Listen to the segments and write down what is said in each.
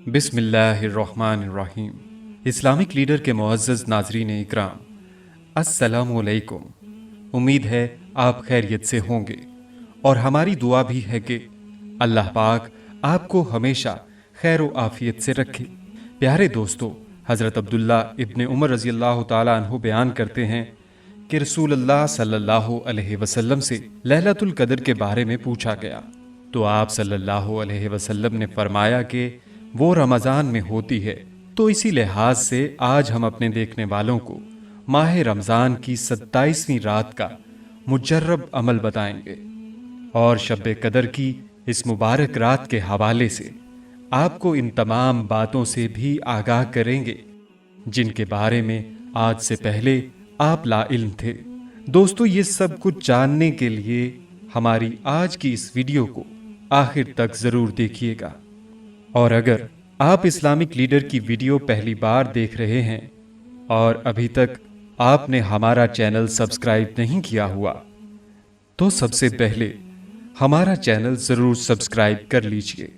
बिस्मिल्लाहिर्रहमानिर्रहीम। Islamic leader के मुअज़्ज़ज़ नाज़रीन इकराम, अस्सलामु अलैकुम। उम्मीद है आप खैरियत से होंगे और हमारी दुआ भी है कि अल्लाह पाक आपको हमेशा खैर व आफियत से रखे। प्यारे दोस्तों, हज़रत अब्दुल्ला इब्न उमर रज़ी अल्लाह ताला अन्हु बयान करते हैं कि रसूलुल्लाह सल्लल्लाहु अलैहि वसल्लम से लैलतुल क़द्र के बारे में पूछा गया तो आप सल्लल्लाहु अलैहि वसल्लम ने फरमाया कि वो रमज़ान में होती है। तो इसी लिहाज से आज हम अपने देखने वालों को माह रमज़ान की 27वीं रात का मुजर्रब अमल बताएंगे और शब कदर की इस मुबारक रात के हवाले से आपको इन तमाम बातों से भी आगाह करेंगे जिनके बारे में आज से पहले आप लाइल्म थे। दोस्तों, ये सब कुछ जानने के लिए हमारी आज की इस वीडियो को आखिर तक ज़रूर देखिएगा। और अगर आप इस्लामिक लीडर की वीडियो पहली बार देख रहे हैं और अभी तक आपने हमारा चैनल सब्सक्राइब नहीं किया हुआ तो सबसे पहले हमारा चैनल ज़रूर सब्सक्राइब कर लीजिए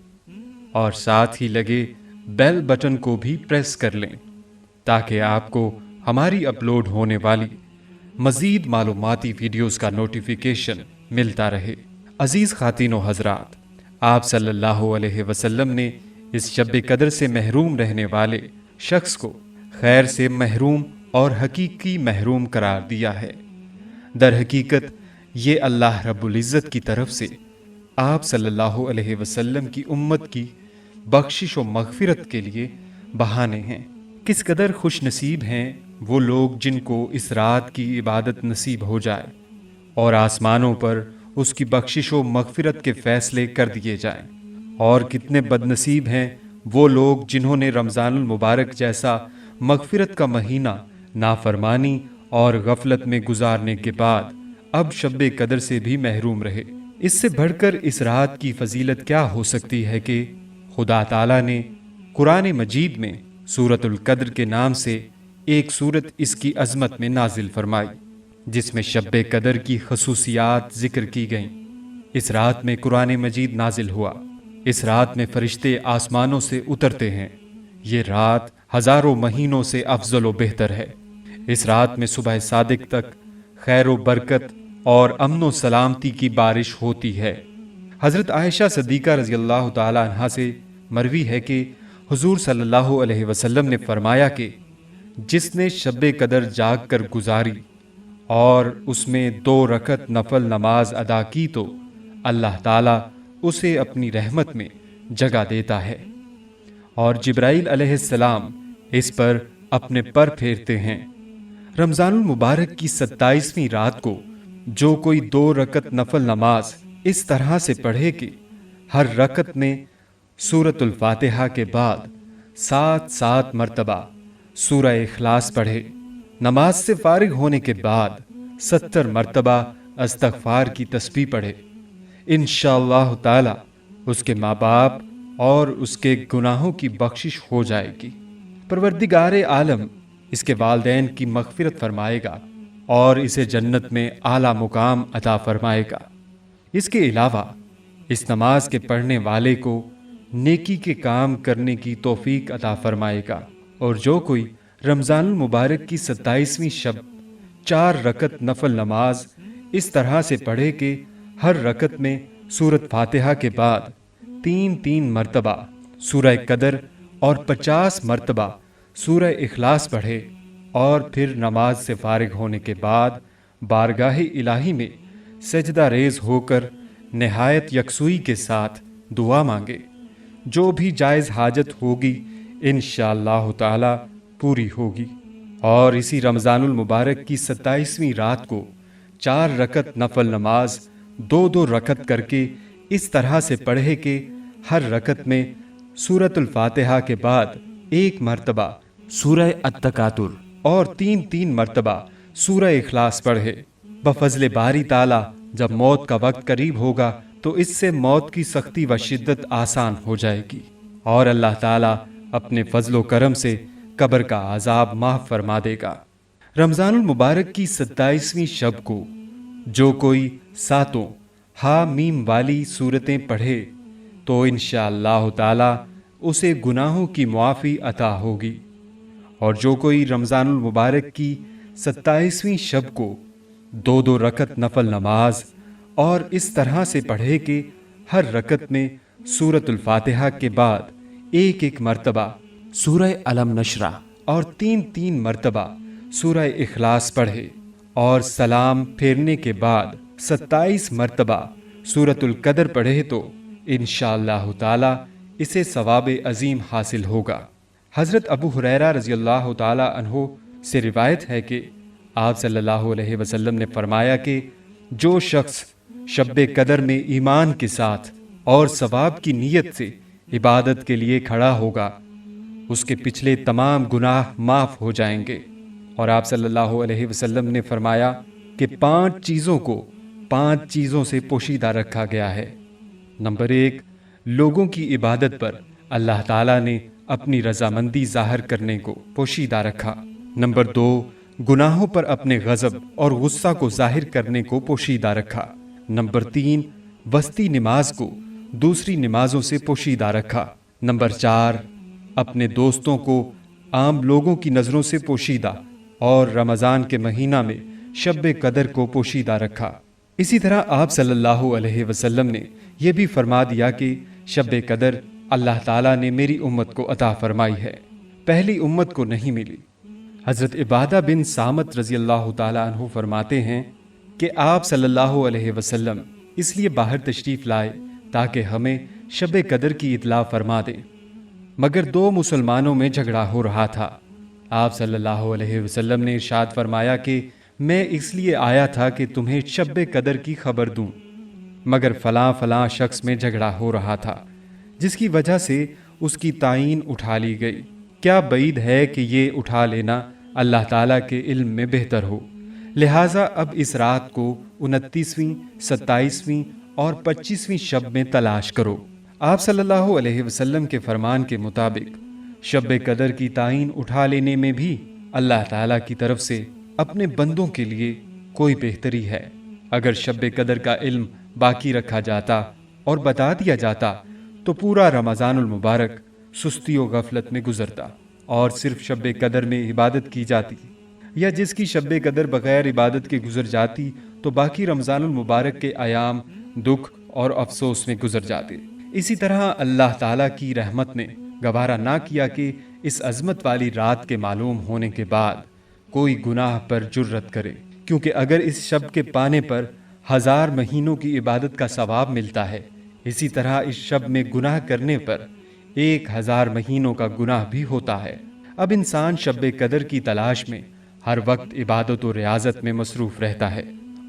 और साथ ही लगे बेल बटन को भी प्रेस कर लें ताकि आपको हमारी अपलोड होने वाली मज़ीद मालूमाती वीडियोस का नोटिफिकेशन मिलता रहे। अजीज़ ख़ातिन व हज़रात, आप सल्लल्लाहु अलैहि वसल्लम ने इस शब कदर से महरूम रहने वाले शख्स को खैर से महरूम और हकीकी महरूम करार दिया है। दर हकीकत ये अल्लाह रब्बुल इज़्ज़त की तरफ से आप सल्लल्लाहु अलैहि वसल्लम की उम्मत की बख्शिश व मग़फ़िरत के लिए बहाने हैं। किस कदर खुश नसीब हैं वो लोग जिनको इस रात की इबादत नसीब हो जाए और आसमानों पर उसकी बख्शिश व मग़फ़िरत के फ़ैसले कर दिए जाएं। और कितने बदनसीब हैं वो लोग जिन्होंने रमज़ानुल मुबारक जैसा मग़फ़िरत का महीना नाफरमानी और गफलत में गुजारने के बाद अब शब कदर से भी महरूम रहे। इससे बढ़कर इस रात की फजीलत क्या हो सकती है कि खुदा ताला ने कुरान मजीद में सूरतुल क़द्र के नाम से एक सूरत इसकी अज़मत में नाजिल फरमाई जिसमें शब कदर की खसूसियात जिक्र की गईं। इस रात में कुरान मजीद नाजिल हुआ। इस रात में फरिश्ते आसमानों से उतरते हैं। ये रात हजारों महीनों से अफजल व बेहतर है। इस रात में सुबह सादिक तक खैर व बरकत और अमन व सलामती की बारिश होती है। हज़रत आयशा सिद्दीक़ा रज़ी अल्लाह ताला अन्हा से मरवी है कि हुज़ूर सल्लल्लाहु अलैहि वसल्लम ने फरमाया कि जिसने शब कदर जाग कर गुजारी और उसमें 2 रकत नफल नमाज अदा की तो अल्लाह ताला उसे अपनी रहमत में जगह देता है और जिब्राइल अलैहिस्सलाम इस पर अपने पर फेरते हैं। रमज़ानुल मुबारक की 27वीं रात को जो कोई 2 रकत नफल नमाज इस तरह से पढ़े कि हर रकत में सूरतुल फातिहा के बाद 7 मरतबा सूरह इखलास पढ़े, नमाज से फारिग होने के बाद 70 मरतबा अस्तग़फ़ार की तस्बीह पढ़े, इंशाअल्लाह ताला उसके माँ बाप और उसके गुनाहों की बख्शिश हो जाएगी। परवरदिगार आलम इसके वालिदैन की मग़फ़िरत फरमाएगा और इसे जन्नत में आला मुकाम अता फरमाएगा। इसके अलावा इस नमाज के पढ़ने वाले को नेकी के काम करने की तौफीक अता फरमाएगा और जो कोई रमज़ानुल मुबारक की 27वीं शब 4 रकत नफल नमाज इस तरह से पढ़े कि हर रकत में सूरत फातिहा के बाद 3 मरतबा सूरह कदर और 50 मरतबा सूरह इखलास पढ़े और फिर नमाज से फारिग होने के बाद बारगाह इलाही में सजदा रेज़ होकर निहायत यकसुई के साथ दुआ मांगे, जो भी जायज़ हाजत होगी इंशाअल्लाह ताला पूरी होगी। और इसी रमज़ानुल मुबारक की 27वीं रात को 4 रकत नफल नमाज 2 रकत करके इस तरह से पढ़े कि हर रकत में सूरतुल फातिहा के बाद 1 मरतबा सूरह अत-तकातुर और 3 मरतबा सूरह इखलास पढ़े। बफज़्ल बारी ताला जब मौत का वक्त करीब होगा तो इससे मौत की सख्ती व शिद्दत आसान हो जाएगी और अल्लाह ताला अपने फजलो करम से कब्र का अजाब माफ फरमा देगा। रमज़ानुल मुबारक की 27वीं शब को जो कोई सातों हा मीम वाली सूरतें पढ़े तो इंशाअल्लाह ताला उसे गुनाहों की मुआफ़ी अता होगी। और जो कोई रमज़ानुल मुबारक की 27वीं शब को 2-2 रकत नफल नमाज और इस तरह से पढ़े कि हर रकत में सूरतुल फातिहा के बाद एक एक मर्तबा सूरह अलम नशरा और 3-3 मर्तबा सूरह इखलास पढ़े और सलाम फेरने के बाद 27 मर्तबा सूरतुल कदर पढ़े तो इंशाअल्लाह ताला इसे सवाब अजीम हासिल होगा। हज़रत अबू हुरैरा रज़ियल्लाहु ताला अन्हो से रिवायत है कि आप सल्लल्लाहु अलैहि वसल्लम ने फरमाया कि जो शख्स शब्बे कदर में ईमान के साथ और सवाब की नीयत से इबादत के लिए खड़ा होगा उसके पिछले तमाम गुनाह माफ़ हो जाएंगे। और आप सल्लल्लाहु अलैहि वसल्लम ने फरमाया कि 5 चीज़ों को 5 चीज़ों से पोशीदा रखा गया है। नंबर 1, लोगों की इबादत पर अल्लाह ताला ने अपनी रजामंदी जाहिर करने को पोशीदा रखा। नंबर 2, गुनाहों पर अपने गज़ब और गुस्सा को जाहिर करने को पोशीदा रखा। नंबर 3, वस्ती नमाज को दूसरी नमाजों से पोशीदा रखा। नंबर 4, अपने दोस्तों को आम लोगों की नज़रों से पोशीदा और रमज़ान के महीना में शब्बे कदर को पोशीदा रखा। इसी तरह आप सल्लल्लाहु अलैहि वसल्लम ने यह भी फरमा दिया कि शब्बे कदर अल्लाह ताला ने मेरी उम्मत को अता फरमाई है, पहली उम्मत को नहीं मिली। हज़रत इबादा बिन सामत रज़ियल्लाहु ताला अन्हु फरमाते हैं कि आप सल्लल्लाहु अलैहि वसल्लम इसलिए बाहर तशरीफ़ लाए ताकि हमें शब्बे कदर की इतला फरमा दें, मगर 2 मुसलमानों में झगड़ा हो रहा था। आप सल्लल्लाहु अलैहि वसल्लम ने इरशाद फरमाया कि मैं इसलिए आया था कि तुम्हें शब्बे कदर की खबर दूं, मगर फलां शख्स में झगड़ा हो रहा था जिसकी वजह से उसकी तायीन उठा ली गई। क्या बईद है कि ये उठा लेना अल्लाह ताला के इल्म में बेहतर हो। लिहाजा अब इस रात को 29वीं, 27वीं और 25वीं शब में तलाश करो। आप सल्लल्लाहु अलैहि वसल्लम के फरमान के मुताबिक शब्बे कदर की तायीन उठा लेने में भी अल्लाह ताला की तरफ से अपने बंदों के लिए कोई बेहतरी है। अगर शब्बे कदर का इल्म बाकी रखा जाता और बता दिया जाता तो पूरा रमज़ानुल मुबारक सुस्ती और गफलत में गुजरता और सिर्फ शब्बे कदर में इबादत की जाती, या जिसकी शब्बे कदर बगैर इबादत के गुजर जाती तो बाकी रमज़ानुल मुबारक के आयाम दुख और अफसोस में गुजर जाते। इसी तरह अल्लाह ताला की रहमत ने गवारा ना किया कि इस अज़मत वाली रात के मालूम होने के बाद कोई गुनाह पर जुर्रत करे, क्योंकि अगर इस शब के पाने पर 1000 महीनों की इबादत का सवाब मिलता है, इसी तरह इस शब में गुनाह करने पर 1000 महीनों का गुनाह भी होता है। अब इंसान शब्बे कदर की तलाश में हर वक्त इबादत और रियाजत में मसरूफ़ रहता है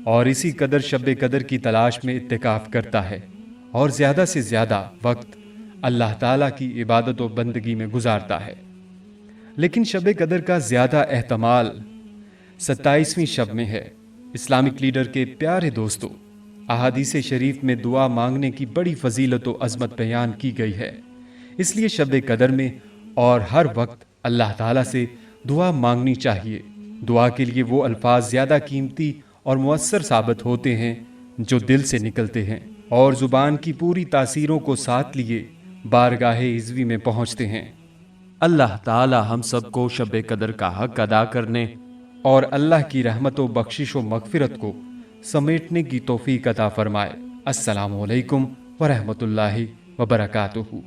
और इसी कदर शब्बे कदर की तलाश में इत्तिकाफ़ करता है और ज़्यादा से ज़्यादा वक्त अल्लाह ताला की इबादत और बंदगी में गुजारता है। लेकिन शब्बे कदर का ज़्यादा एहतमाल 27वीं शब में है। इस्लामिक लीडर के प्यारे दोस्तों, अहादीस शरीफ में दुआ मांगने की बड़ी फजीलत और अज़मत बयान की गई है। इसलिए शब्बे कदर में और हर वक्त अल्लाह ताला से दुआ मांगनी चाहिए। दुआ के लिए वो अल्फाज ज़्यादा कीमती और मुअस्सर साबित होते हैं जो दिल से निकलते हैं और ज़ुबान की पूरी तासीरों को साथ लिए बारगाहे इज़्वी में पहुँचते हैं। अल्लाह ताला हम सबको शब्बे कदर का हक अदा करने और अल्लाह की रहमत व बख्शिश व मग़फ़िरत को समेटने की तौफ़ीक़ अता फ़रमाए। अस्सलामु अलैकुम व रहमतुल्लाहि व बरकातुहू।